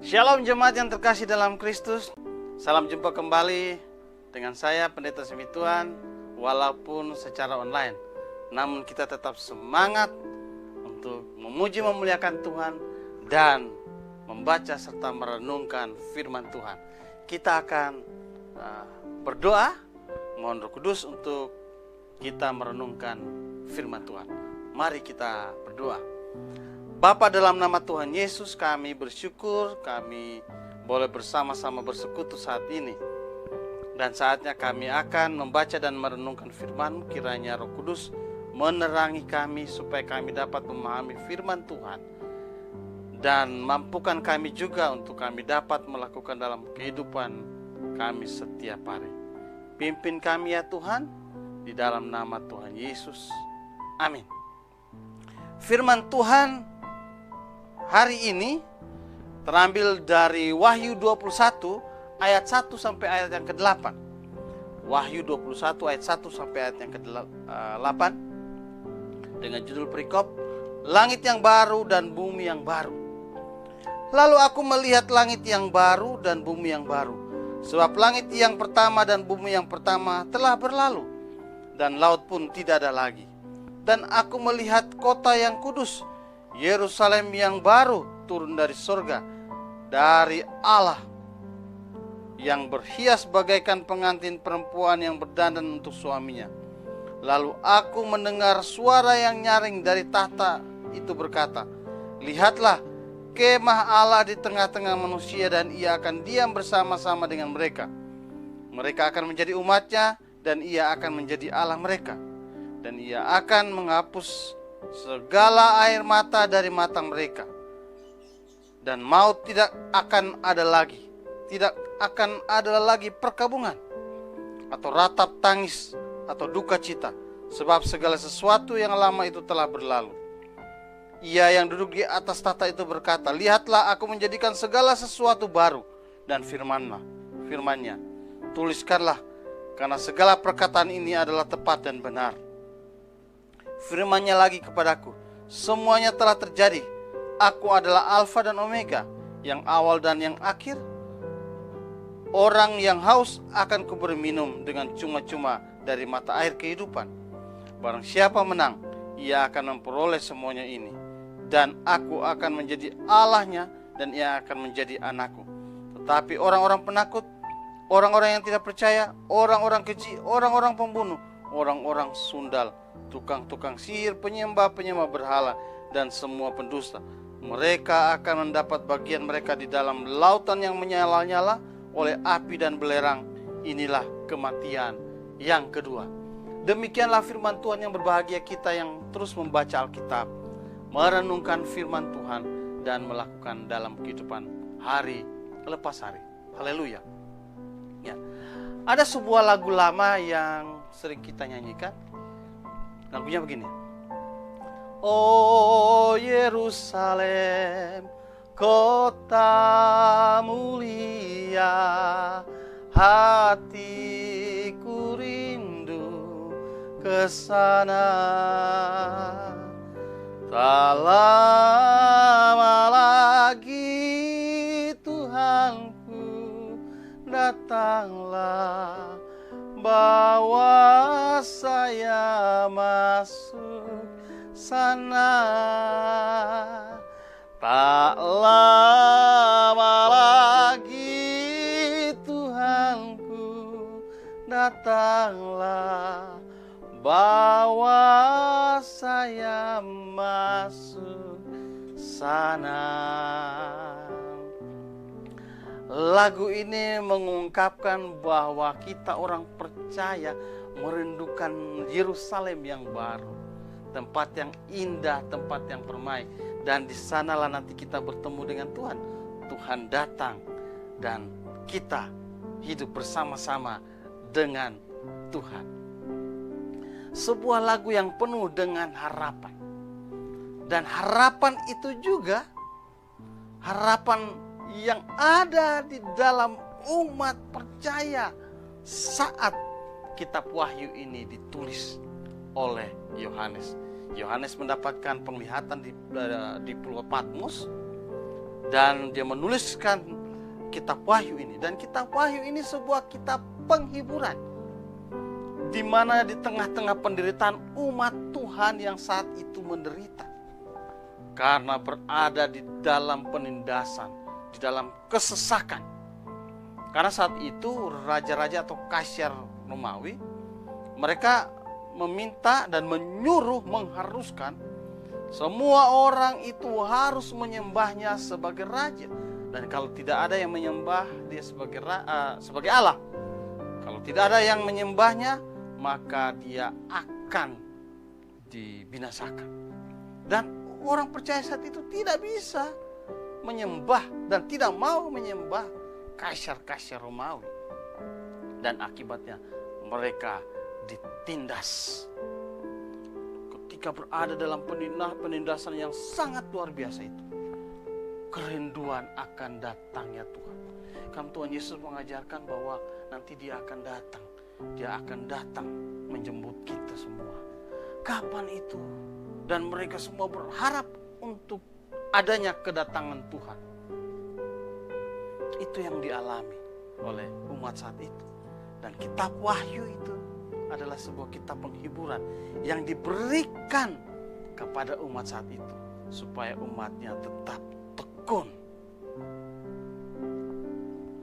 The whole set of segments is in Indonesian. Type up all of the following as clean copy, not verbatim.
Shalom jemaat yang terkasih dalam Kristus. Salam jumpa kembali dengan saya Pendeta Semituan, walaupun secara online. Namun kita tetap semangat untuk memuji memuliakan Tuhan dan membaca serta merenungkan firman Tuhan. Kita akan berdoa, mohon Roh Kudus untuk kita merenungkan firman Tuhan. Mari kita berdoa. Bapa, dalam nama Tuhan Yesus kami bersyukur kami boleh bersama-sama bersekutu saat ini. Dan saatnya kami akan membaca dan merenungkan firman-Mu. Kiranya Roh Kudus menerangi kami supaya kami dapat memahami firman Tuhan. Dan mampukan kami juga untuk kami dapat melakukan dalam kehidupan kami setiap hari. Pimpin kami ya Tuhan, di dalam nama Tuhan Yesus. Amin. Firman Tuhan hari ini terambil dari Wahyu 21 ayat 1 sampai ayat yang ke-8. Wahyu 21 ayat 1 sampai ayat yang ke-8 dengan judul perikop Langit yang baru dan bumi yang baru. Lalu aku melihat langit yang baru dan bumi yang baru, sebab langit yang pertama dan bumi yang pertama telah berlalu, dan laut pun tidak ada lagi. Dan aku melihat kota yang kudus, Yerusalem yang baru turun dari surga, dari Allah, yang berhias bagaikan pengantin perempuan yang berdandan untuk suaminya. Lalu aku mendengar suara yang nyaring dari tahta itu berkata, lihatlah, kemah Allah di tengah-tengah manusia, dan ia akan diam bersama-sama dengan mereka. Mereka akan menjadi umatnya, dan ia akan menjadi Allah mereka. Dan ia akan menghapus segala air mata dari mata mereka, dan maut tidak akan ada lagi. Tidak akan ada lagi perkabungan, atau ratap tangis, atau duka cita, sebab segala sesuatu yang lama itu telah berlalu. Ia yang duduk di atas tahta itu berkata, lihatlah, aku menjadikan segala sesuatu baru. Dan firman-Nya, tuliskanlah, karena segala perkataan ini adalah tepat dan benar. Firman-Nya lagi kepadaku, semuanya telah terjadi. Aku adalah Alfa dan Omega, yang awal dan yang akhir. Orang yang haus akan kuberi minum dengan cuma-cuma dari mata air kehidupan. Barang siapa menang, ia akan memperoleh semuanya ini. Dan aku akan menjadi Allahnya, dan ia akan menjadi anakku. Tetapi orang-orang penakut, orang-orang yang tidak percaya, orang-orang keji, orang-orang pembunuh, orang-orang sundal, tukang-tukang sihir, penyembah-penyembah berhala, dan semua pendusta, mereka akan mendapat bagian mereka di dalam lautan yang menyala-nyala oleh api dan belerang. Inilah kematian yang kedua. Demikianlah firman Tuhan yang berbahagia kita yang terus membaca Alkitab, merenungkan firman Tuhan, dan melakukan dalam kehidupan hari lepas hari. Haleluya. Ya. Ada sebuah lagu lama yang sering kita nyanyikan. Lagunya begini. Oh Yerusalem, kota mulia, hatiku rindu ke sana. Tak lama lagi Tuhanku, datanglah, bawa saya masuk sana. Tak lama lagi Tuhanku, datanglah, bawa saya masuk sana. Lagu ini mengungkapkan bahwa kita orang percaya merindukan Yerusalem yang baru, tempat yang indah, tempat yang permai, dan di sanalah nanti kita bertemu dengan Tuhan. Tuhan datang dan kita hidup bersama-sama dengan Tuhan. Sebuah lagu yang penuh dengan harapan, dan harapan itu juga harapan yang ada di dalam umat percaya saat kitab Wahyu ini ditulis oleh Yohanes. Yohanes mendapatkan penglihatan di Pulau Patmos, Dan dia menuliskan kitab Wahyu ini. Dan kitab Wahyu ini sebuah kitab penghiburan, di mana di tengah-tengah penderitaan umat Tuhan yang saat itu menderita karena berada di dalam penindasan, di dalam kesesakan. Karena saat itu raja-raja atau kaisar Romawi, mereka meminta dan menyuruh, mengharuskan semua orang itu harus menyembahnya sebagai raja. Dan kalau tidak ada yang menyembah dia sebagai Allah, kalau tidak ada yang menyembahnya, maka dia akan dibinasakan. Dan orang percaya saat itu tidak bisa menyembah dan tidak mau menyembah kaisar-kaisar Romawi. Dan akibatnya mereka ditindas. Ketika berada dalam penindasan yang sangat luar biasa itu, kerinduan akan datangnya Tuhan. Kan Tuhan Yesus mengajarkan bahwa nanti dia akan datang. Dia akan datang menjemput kita semua. Kapan itu? Dan mereka semua berharap untuk adanya kedatangan Tuhan. Itu yang dialami oleh umat saat itu. Dan kitab Wahyu itu adalah sebuah kitab penghiburan yang diberikan kepada umat saat itu, supaya umatnya tetap tekun.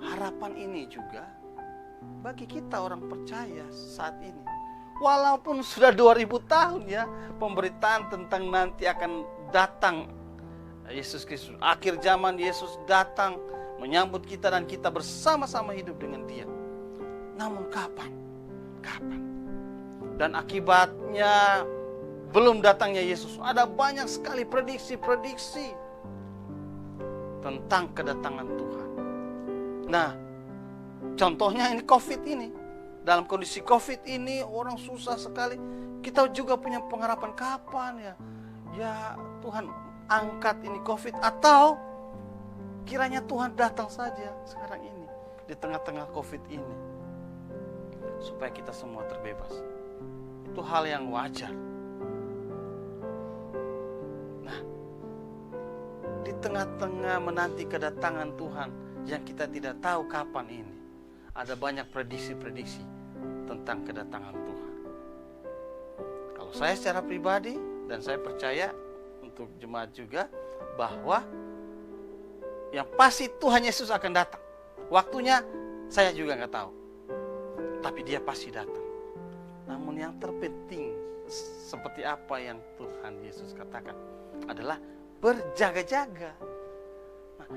Harapan ini juga bagi kita orang percaya saat ini. Walaupun sudah 2000 tahun ya pemberitaan tentang nanti akan datang Yesus Kristus. Akhir zaman Yesus datang menyambut kita dan kita bersama-sama hidup dengan Dia. Namun kapan? Kapan? Dan akibatnya belum datangnya Yesus. Ada banyak sekali prediksi-prediksi tentang kedatangan Tuhan. Nah, contohnya ini COVID ini. Dalam kondisi COVID ini orang susah sekali. Kita juga punya pengharapan kapan ya? Ya Tuhan angkat ini COVID, atau kiranya Tuhan datang saja sekarang ini di tengah-tengah COVID ini, supaya kita semua terbebas. Itu hal yang wajar. Nah, di tengah-tengah menanti kedatangan Tuhan yang kita tidak tahu kapan ini, ada banyak prediksi-prediksi tentang kedatangan Tuhan. Kalau saya secara pribadi, dan saya percaya untuk jemaat juga, bahwa yang pasti Tuhan Yesus akan datang. Waktunya saya juga nggak tahu, tapi Dia pasti datang. Namun yang terpenting, seperti apa yang Tuhan Yesus katakan, adalah berjaga-jaga. Nah,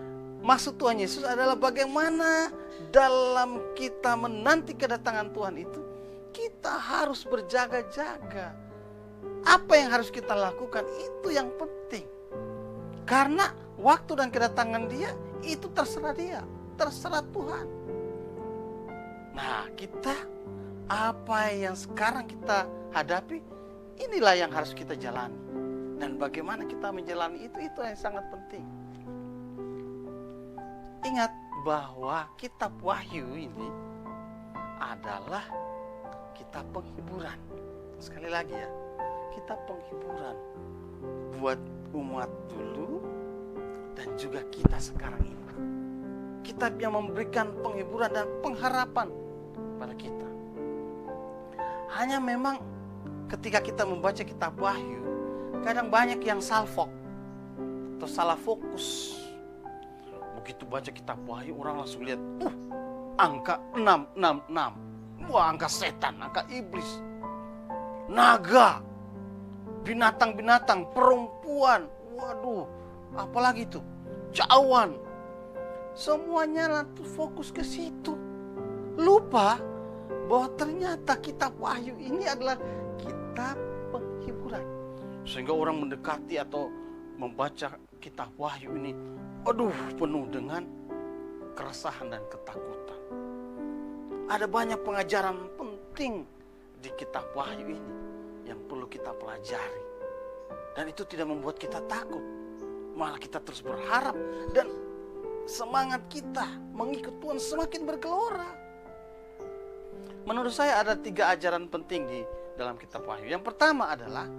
maksud Tuhan Yesus adalah bagaimana dalam kita menanti kedatangan Tuhan itu, kita harus berjaga-jaga. Apa yang harus kita lakukan, itu yang penting. Karena waktu dan kedatangan Dia, itu terserah Dia, terserah Tuhan. Nah, kita, apa yang sekarang kita hadapi, inilah yang harus kita jalani. Dan bagaimana kita menjalani itu yang sangat penting. Ingat bahwa kitab Wahyu ini adalah kitab penghiburan. Sekali lagi ya, kitab penghiburan buat umat dulu dan juga kita sekarang ini. Kitab yang memberikan penghiburan dan pengharapan pada kita. Hanya memang ketika kita membaca kitab Wahyu, kadang banyak yang salfok atau salah fokus. Begitu baca kitab Wahyu, orang langsung lihat, angka 666. Wah, angka setan, angka iblis, naga, binatang-binatang, perempuan. Waduh, apalagi itu, cawan. Semuanya langsung fokus ke situ. Lupa bahwa ternyata kitab Wahyu ini adalah kitab penghiburan. Sehingga orang mendekati atau membaca kitab Wahyu ini, aduh, penuh dengan keresahan dan ketakutan. Ada banyak pengajaran penting di kitab Wahyu ini yang perlu kita pelajari. Dan itu tidak membuat kita takut, malah kita terus berharap dan semangat kita mengikut Tuhan semakin bergelora. Menurut saya ada 3 ajaran penting di dalam kitab Wahyu. Yang pertama adalah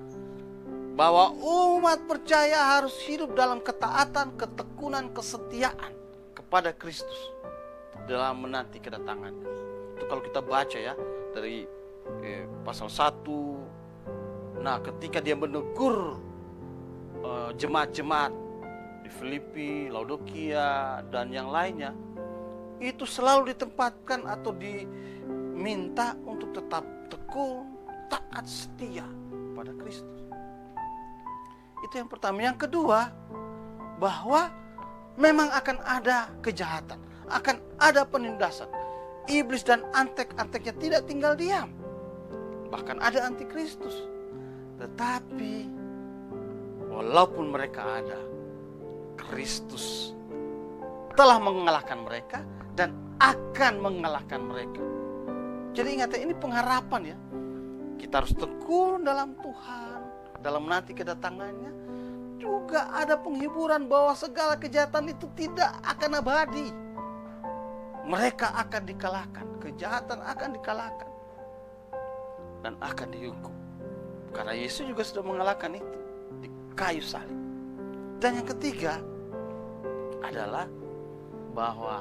bahwa umat percaya harus hidup dalam ketaatan, ketekunan, kesetiaan kepada Kristus dalam menanti kedatangannya. Itu kalau kita baca ya dari pasal 1. Nah, ketika dia menegur jemaat-jemaat di Filipi, Laodikia, dan yang lainnya, itu selalu ditempatkan atau diminta untuk tetap tekun, taat, setia pada Kristus. Itu yang pertama. Yang kedua, bahwa memang akan ada kejahatan, akan ada penindasan. Iblis dan antek-anteknya tidak tinggal diam. Bahkan ada antikristus. Tetapi walaupun mereka ada, Kristus telah mengalahkan mereka dan akan mengalahkan mereka. Jadi ingat ya, ini pengharapan ya. Kita harus tekun dalam Tuhan, dalam menanti kedatangannya. Juga ada penghiburan bahwa segala kejahatan itu tidak akan abadi. Mereka akan dikalahkan, kejahatan akan dikalahkan dan akan dihukum. Karena Yesus juga sudah mengalahkan itu di kayu salib. Dan yang ketiga adalah bahwa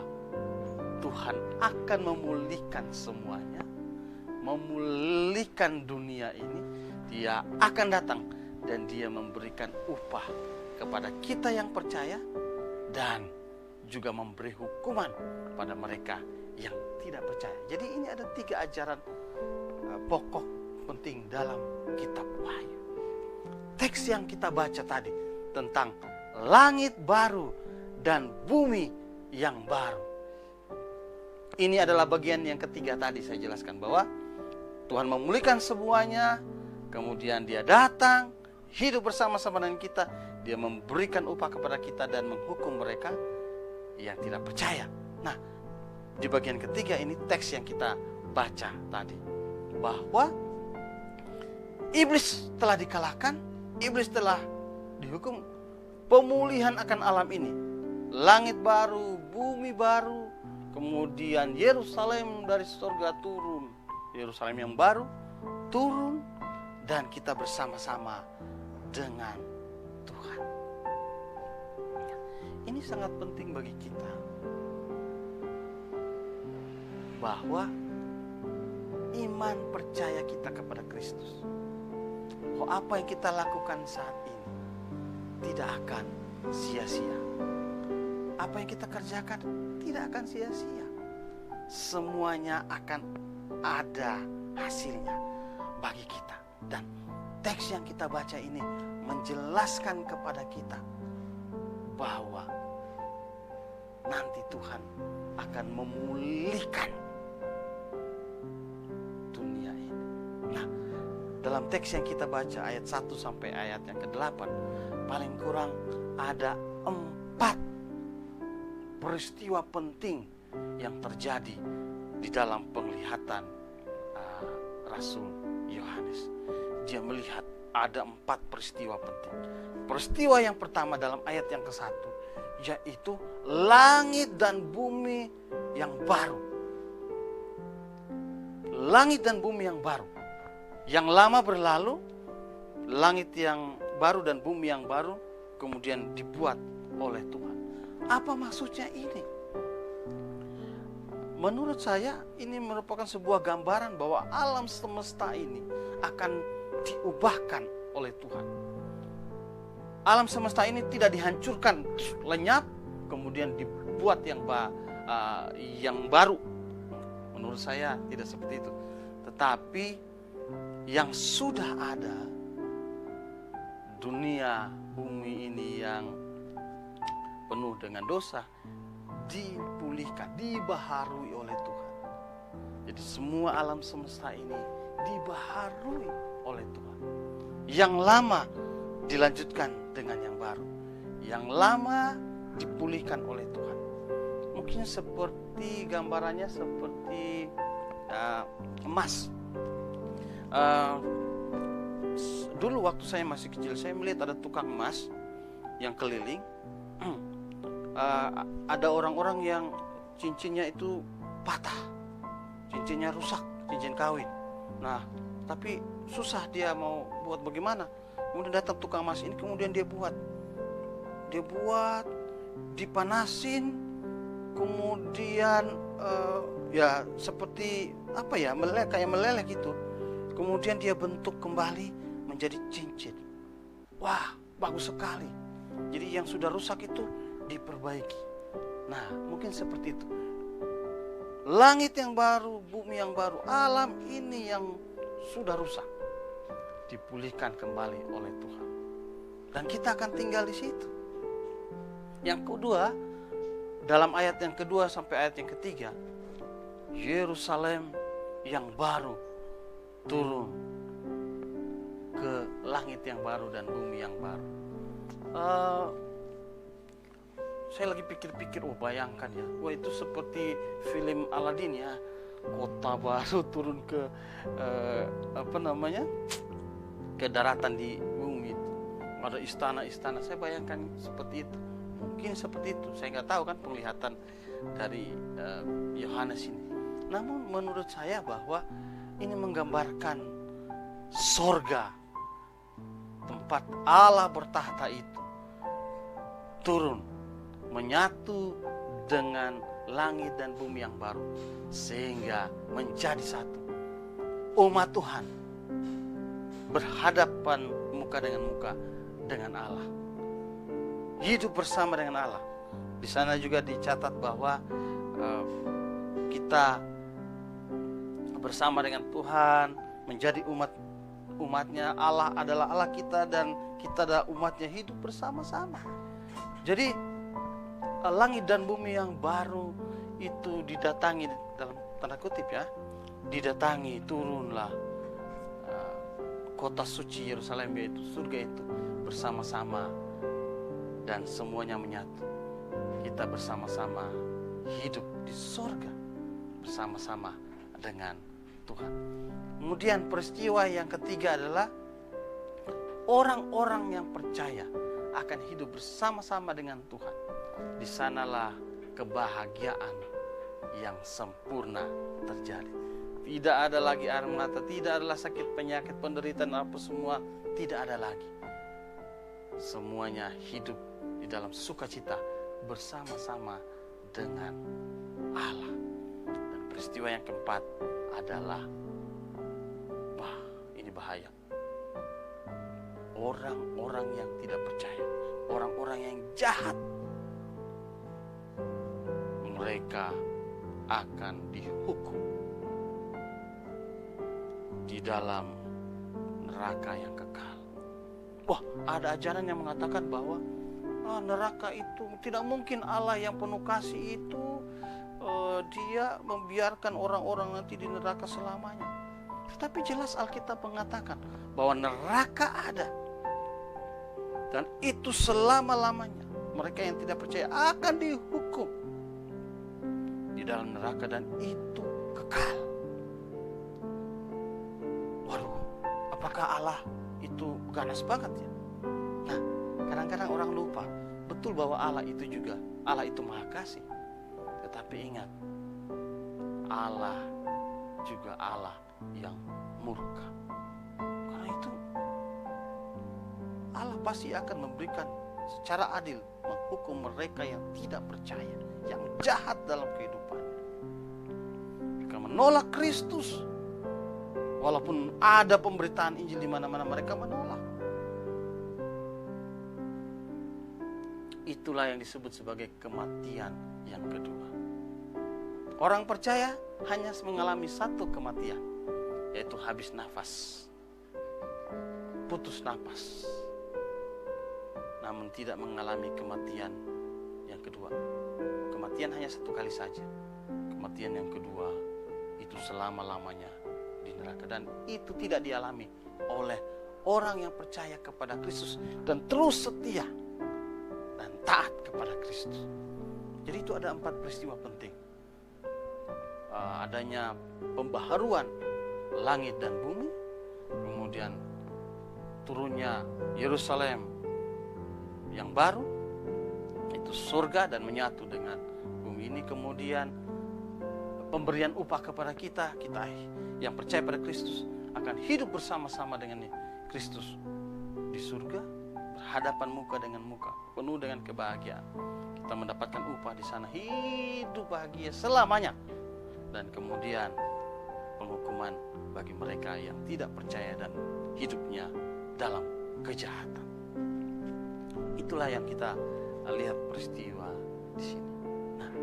Tuhan akan memulihkan semuanya, memulihkan dunia ini. Dia akan datang dan dia memberikan upah kepada kita yang percaya dan juga memberi hukuman pada mereka yang tidak percaya. Jadi ini ada 3 ajaran pokok penting dalam kitab Wahyu. Teks yang kita baca tadi tentang langit baru dan bumi yang baru. Ini adalah bagian yang ketiga tadi saya jelaskan, bahwa Tuhan memulihkan semuanya, kemudian dia datang, hidup bersama-sama dengan kita, dia memberikan upah kepada kita dan menghukum mereka yang tidak percaya. Nah, di bagian ketiga ini teks yang kita baca tadi, bahwa iblis telah dikalahkan, iblis telah dihukum, pemulihan akan alam ini, langit baru, bumi baru, kemudian Yerusalem dari surga turun, Yerusalem yang baru turun, dan kita bersama-sama dengan Tuhan. Ini sangat penting bagi kita, bahwa iman percaya kita kepada Kristus, bahwa apa yang kita lakukan saat ini tidak akan sia-sia. Apa yang kita kerjakan tidak akan sia-sia. Semuanya akan ada hasilnya bagi kita. Dan teks yang kita baca ini menjelaskan kepada kita bahwa nanti Tuhan akan memulihkan dunia ini. Nah, dalam teks yang kita baca ayat 1 sampai ayat yang ke-8, paling kurang ada 4 peristiwa penting yang terjadi di dalam penglihatan Rasul Yohanes. Dia melihat ada 4 peristiwa penting. Peristiwa yang pertama dalam ayat yang ke-1, yaitu langit dan bumi yang baru. Langit dan bumi yang baru. Yang lama berlalu, langit yang baru dan bumi yang baru kemudian dibuat oleh Tuhan. Apa maksudnya ini? Menurut saya ini merupakan sebuah gambaran bahwa alam semesta ini akan diubahkan oleh Tuhan. Alam semesta ini tidak dihancurkan, lenyap, kemudian dibuat yang baru. Menurut saya tidak seperti itu. Tetapi yang sudah ada, dunia bumi ini yang penuh dengan dosa, dipulihkan, dibaharui oleh Tuhan. Jadi semua alam semesta ini dibaharui oleh Tuhan. Yang lama dilanjutkan dengan yang baru. Yang lama dipulihkan oleh Tuhan. Mungkin seperti gambarannya seperti emas. Dulu waktu saya masih kecil, saya melihat ada tukang emas yang keliling. Ada orang-orang yang cincinnya itu patah, cincinnya rusak, cincin kawin. Nah, tapi susah dia mau buat bagaimana. Kemudian datang tukang emas ini, kemudian dia buat, dipanasin, kemudian ya seperti apa ya, kayak meleleh gitu. Kemudian dia bentuk kembali menjadi cincin. Wah, bagus sekali. Jadi yang sudah rusak itu diperbaiki. Nah, mungkin seperti itu. Langit yang baru, bumi yang baru, alam ini yang sudah rusak dipulihkan kembali oleh Tuhan. Dan kita akan tinggal di situ. Yang kedua, dalam ayat yang kedua sampai ayat yang ketiga, Yerusalem yang baru turun ke langit yang baru dan bumi yang baru. Saya lagi pikir-pikir, bayangkan ya, itu seperti film Aladin ya, kota baru turun ke ke daratan di bumi itu. Ada istana-istana, saya bayangkan seperti itu. Mungkin seperti itu, saya nggak tahu kan penglihatan dari Yohanes ini. Namun menurut saya bahwa ini menggambarkan sorga, tempat Allah bertahta itu turun, menyatu dengan langit dan bumi yang baru, sehingga menjadi satu. Umat Tuhan berhadapan muka dengan muka dengan Allah, hidup bersama dengan Allah. Di sana juga dicatat bahwa kita bersama dengan Tuhan, menjadi umatnya. Allah adalah Allah kita dan kita adalah umatnya, hidup bersama-sama. Jadi langit dan bumi yang baru itu didatangi, dalam tanda kutip ya, didatangi, turunlah kota suci Yerusalem, yaitu surga itu, bersama-sama dan semuanya menyatu. Kita bersama-sama hidup di surga bersama-sama dengan Tuhan. Kemudian peristiwa yang ketiga adalah orang-orang yang percaya akan hidup bersama-sama dengan Tuhan. Di sanalah kebahagiaan yang sempurna terjadi. Tidak ada lagi air mata, tidak ada sakit, penyakit, penderitaan, apa semua tidak ada lagi. Semuanya hidup di dalam sukacita bersama-sama dengan Allah. Dan peristiwa yang keempat adalah, ini bahaya. Orang-orang yang tidak percaya, orang-orang yang jahat, mereka akan dihukum di dalam neraka yang kekal. Ada ajaran yang mengatakan bahwa neraka itu tidak mungkin. Allah yang penuh kasih itu dia membiarkan orang-orang nanti di neraka selamanya. Tetapi jelas Alkitab mengatakan bahwa neraka ada, dan itu selama-lamanya. Mereka yang tidak percaya akan dihukum di dalam neraka, dan itu kekal. Apakah Allah itu ganas banget ya? Nah, kadang-kadang orang lupa betul bahwa Allah itu Maha Kasih. Tetapi ingat, Allah juga Allah yang murka. Karena itu Allah pasti akan memberikan secara adil, menghukum mereka yang tidak percaya, yang jahat dalam kehidupannya. Mereka menolak Kristus. Walaupun ada pemberitaan Injil di mana-mana, mereka menolak. Itulah yang disebut sebagai kematian yang kedua. Orang percaya hanya mengalami satu kematian, yaitu habis nafas, putus nafas. Namun tidak mengalami kematian yang kedua. Kematian hanya satu kali saja. Kematian yang kedua itu selama-lamanya di neraka, dan itu tidak dialami oleh orang yang percaya kepada Kristus dan terus setia dan taat kepada Kristus. Jadi itu ada 4 peristiwa penting. Adanya pembaharuan langit dan bumi, kemudian turunnya Yerusalem yang baru, itu surga dan menyatu dengan bumi ini. Kemudian pemberian upah kepada kita yang percaya pada Kristus akan hidup bersama-sama dengan Kristus di di surga, berhadapan muka dengan muka, penuh dengan kebahagiaan. Kita mendapatkan upah di sana, hidup bahagia selamanya. Dan kemudian penghukuman bagi mereka yang tidak percaya dan hidupnya dalam kejahatan. Itulah yang kita lihat peristiwa di sini. Nah,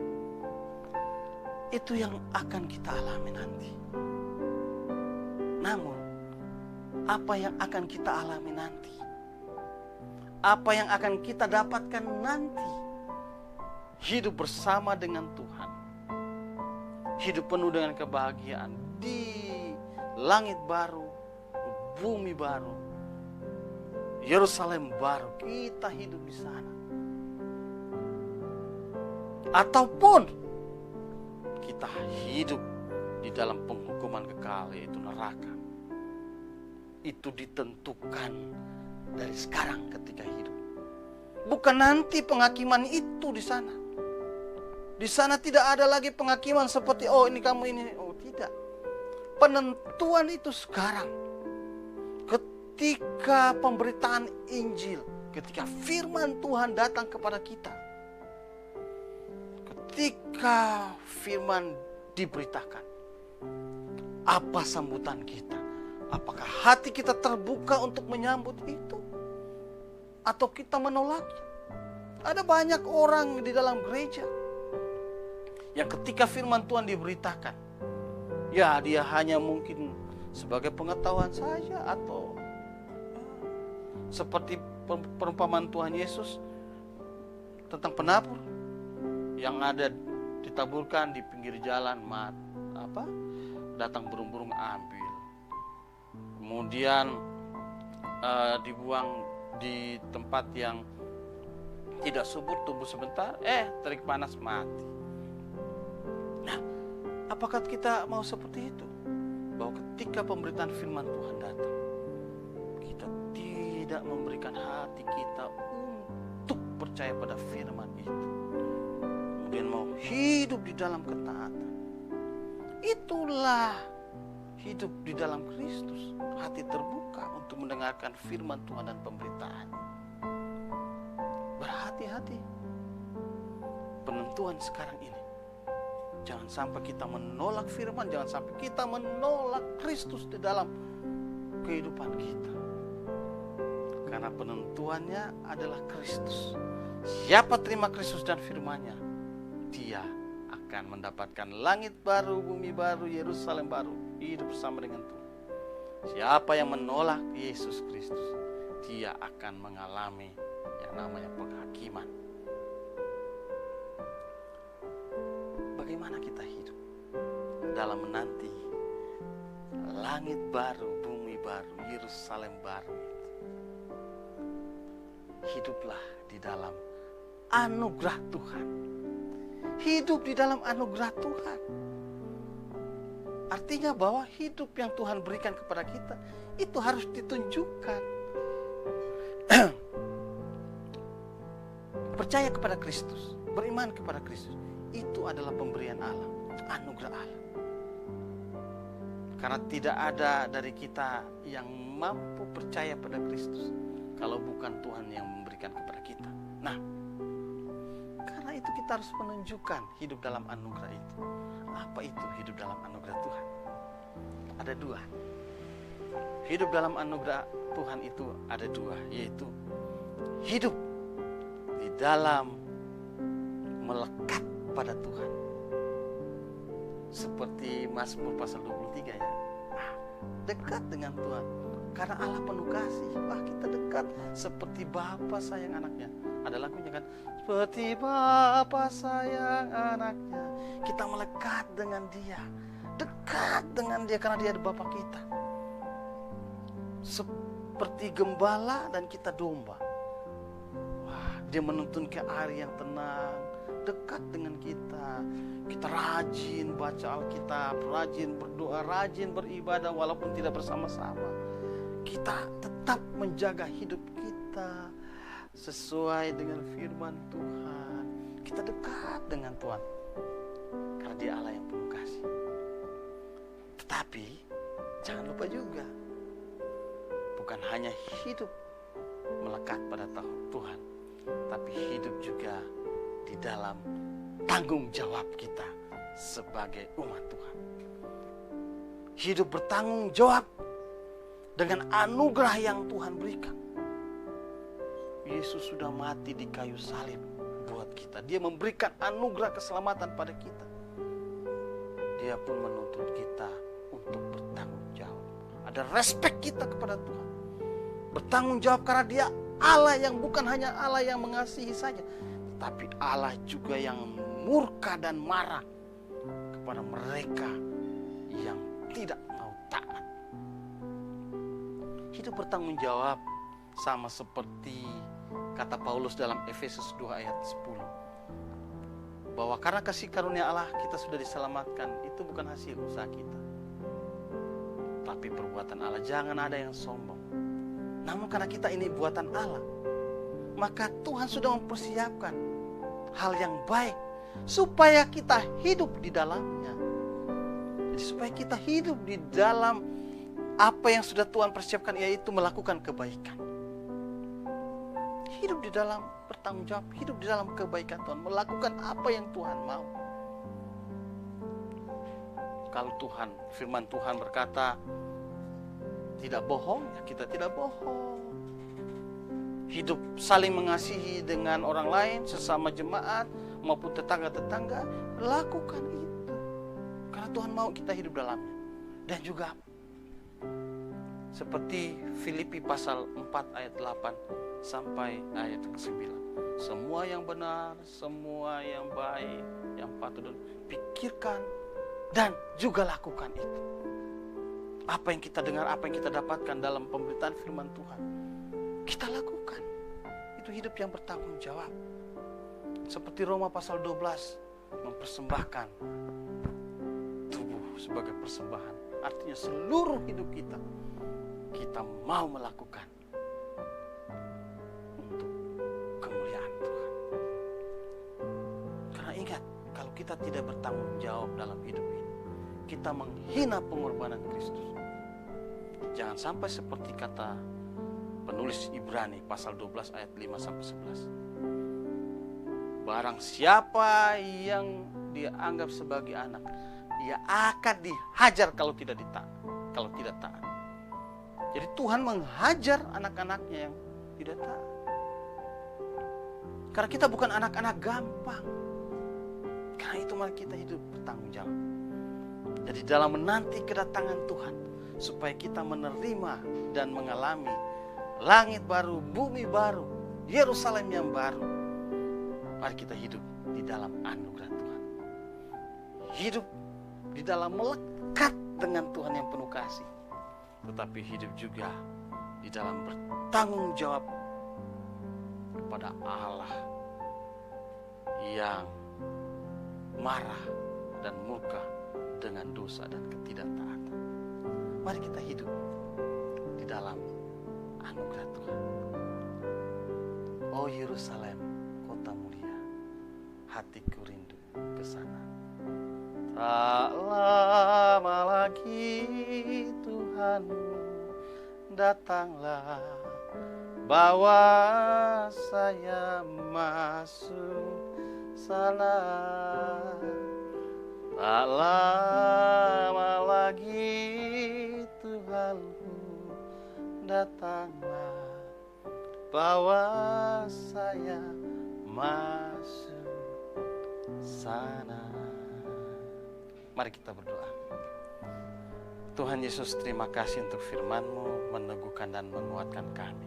itu yang akan kita alami nanti. Namun, apa yang akan kita alami nanti? Apa yang akan kita dapatkan nanti? Hidup bersama dengan Tuhan. Hidup penuh dengan kebahagiaan di langit baru, bumi baru, Yerusalem baru. Kita hidup di sana. Ataupun kita hidup di dalam penghukuman kekal, yaitu neraka. Itu ditentukan dari sekarang ketika hidup. Bukan nanti penghakiman itu di sana. Di sana tidak ada lagi penghakiman seperti oh ini kamu ini, oh tidak. Penentuan itu sekarang. Ketika pemberitaan Injil, ketika firman Tuhan datang kepada kita. Ketika firman diberitakan, apa sambutan kita? Apakah hati kita terbuka untuk menyambut itu? Atau kita menolaknya? Ada banyak orang di dalam gereja yang ketika firman Tuhan diberitakan, ya dia hanya mungkin sebagai pengetahuan saja, atau seperti perumpamaan Tuhan Yesus tentang penabur yang ada ditaburkan di pinggir jalan, datang burung-burung ambil, kemudian dibuang di tempat yang tidak subur, tumbuh sebentar, terik panas mati. Nah, apakah kita mau seperti itu? Bahwa ketika pemberitaan firman Tuhan datang, kita tidak memberikan hati kita untuk percaya pada firman itu, kemudian mau hidup di dalam ketaatan. Itulah hidup di dalam Kristus, hati terbuka untuk mendengarkan firman Tuhan dan pemberitaan. Berhati-hati. Penentuan sekarang ini, jangan sampai kita menolak firman, jangan sampai kita menolak Kristus di dalam kehidupan kita. Karena penentuannya adalah Kristus. Siapa terima Kristus dan firman-Nya, dia akan mendapatkan langit baru, bumi baru, Yerusalem baru, hidup bersama dengan Tuhan. Siapa yang menolak Yesus Kristus, dia akan mengalami yang namanya penghakiman. Bagaimana kita hidup dalam menanti langit baru, bumi baru, Yerusalem baru itu? Hiduplah di dalam anugerah Tuhan. Hidup di dalam anugerah Tuhan. Artinya bahwa hidup yang Tuhan berikan kepada kita itu harus ditunjukkan. Percaya kepada Kristus, beriman kepada Kristus, itu adalah pemberian Allah, anugerah Allah. Karena tidak ada dari kita yang mampu percaya pada Kristus kalau bukan Tuhan yang memberikan kepada kita. Nah, karena itu kita harus menunjukkan hidup dalam anugerah itu. Apa itu hidup dalam anugerah Tuhan? Ada dua. Hidup dalam anugerah Tuhan itu ada dua, yaitu hidup di dalam melekat pada Tuhan. Seperti Mazmur pasal 23 ya. Dekat dengan Tuhan. Karena Allah penuh kasih. Kita dekat seperti Bapa sayang anaknya. Ada lagunya kan? Seperti Bapa sayang anaknya. Kita melekat dengan Dia. Dekat dengan Dia karena Dia adalah Bapa kita. Seperti gembala dan kita domba. Dia menuntun ke air yang tenang, dekat dengan kita. Kita rajin baca Alkitab, rajin berdoa, rajin beribadah walaupun tidak bersama-sama. Kita tetap menjaga hidup kita sesuai dengan firman Tuhan. Kita dekat dengan Tuhan karena Dia Allah yang penuh kasih. Tetapi jangan lupa juga, bukan hanya hidup melekat pada Tuhan, tapi hidup juga di dalam tanggung jawab kita sebagai umat Tuhan. Hidup bertanggung jawab dengan anugerah yang Tuhan berikan. Yesus sudah mati di kayu salib buat kita. Dia memberikan anugerah keselamatan pada kita. Dia pun menuntut kita untuk bertanggung jawab. Ada respek kita kepada Tuhan. Bertanggung jawab karena Dia Allah yang bukan hanya Allah yang mengasihi saja, tapi Allah juga yang murka dan marah kepada mereka yang tidak mau taat. Hidup bertanggung jawab sama seperti kata Paulus dalam Efesus 2 ayat 10. Bahwa karena kasih karunia Allah kita sudah diselamatkan, itu bukan hasil usaha kita, tapi perbuatan Allah. Jangan ada yang sombong. Namun karena kita ini buatan Allah, maka Tuhan sudah mempersiapkan hal yang baik supaya kita hidup di dalamnya. Jadi supaya kita hidup di dalam apa yang sudah Tuhan persiapkan, yaitu melakukan kebaikan. Hidup di dalam bertanggung jawab, hidup di dalam kebaikan Tuhan, melakukan apa yang Tuhan mau. Kalau Tuhan, firman Tuhan berkata tidak bohong, ya kita tidak bohong. Hidup saling mengasihi dengan orang lain, sesama jemaat maupun tetangga-tetangga, lakukan itu. Karena Tuhan mau kita hidup dalamnya. Dan juga seperti Filipi pasal 4 ayat 8 sampai ayat 9. Semua yang benar, semua yang baik, yang patut pikirkan dan juga lakukan itu. Apa yang kita dengar, apa yang kita dapatkan dalam pemberitaan firman Tuhan, kita lakukan. Itu hidup yang bertanggung jawab. Seperti Roma pasal 12, mempersembahkan tubuh sebagai persembahan. Artinya seluruh hidup kita mau melakukan untuk kemuliaan Tuhan. Karena ingat, kalau kita tidak bertanggung jawab dalam hidup ini, kita menghina pengorbanan Kristus. Jangan sampai seperti kata penulis Ibrani pasal 12 ayat 5 sampai 11. Barang siapa yang dianggap sebagai anak, dia akan dihajar kalau tidak taat. Jadi Tuhan menghajar anak-anaknya yang tidak taat. Karena kita bukan anak-anak gampang. Karena itu mari kita hidup bertanggung jawab. Jadi dalam menanti kedatangan Tuhan, supaya kita menerima dan mengalami langit baru, bumi baru, Yerusalem yang baru. Mari kita hidup di dalam anugerah Tuhan. Hidup di dalam melekat dengan Tuhan yang penuh kasih. Tetapi hidup juga di dalam bertanggung jawab kepada Allah yang marah dan murka dengan dosa dan ketidaktaatan. Mari kita hidup di dalam anugerah Tuhan. Oh Yerusalem, kota mulia, hatiku rindu ke sana. Tak lama lagi Tuhanmu datanglah, bawa saya masuk sana. Tak lama lagi Tuhanku datanglah, bawa saya masuk sana. Mari kita berdoa. Tuhan Yesus, terima kasih untuk firman-Mu meneguhkan dan menguatkan kami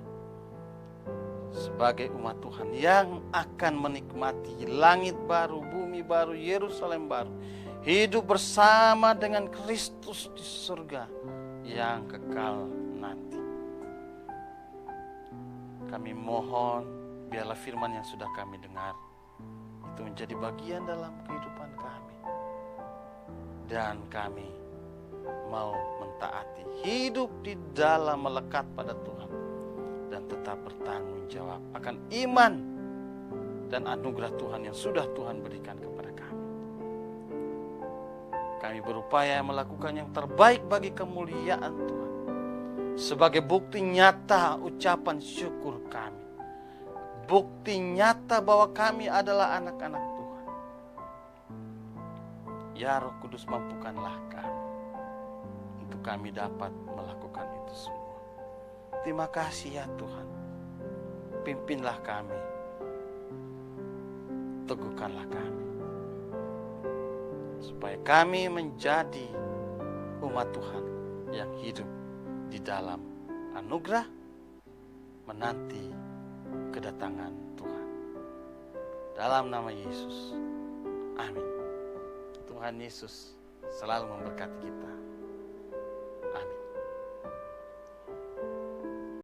sebagai umat Tuhan yang akan menikmati langit baru, bumi baru, Yerusalem baru, hidup bersama dengan Kristus di surga yang kekal nanti. Kami mohon biarlah firman yang sudah kami dengar itu menjadi bagian dalam kehidupan kami, dan kami mau mentaati, hidup di dalam melekat pada Tuhan, dan tetap bertanggung jawab akan iman dan anugerah Tuhan yang sudah Tuhan berikan kepada kami. Kami berupaya melakukan yang terbaik bagi kemuliaan Tuhan, sebagai bukti nyata ucapan syukur kami. Bukti nyata bahwa kami adalah anak-anak Tuhan. Ya Roh Kudus, mampukanlah kami untuk kami dapat melakukan itu semua. Terima kasih ya Tuhan. Pimpinlah kami, teguhkanlah kami, supaya kami menjadi umat Tuhan yang hidup di dalam anugerah, menanti kedatangan Tuhan. Dalam nama Yesus, amin. Tuhan Yesus selalu memberkati kita.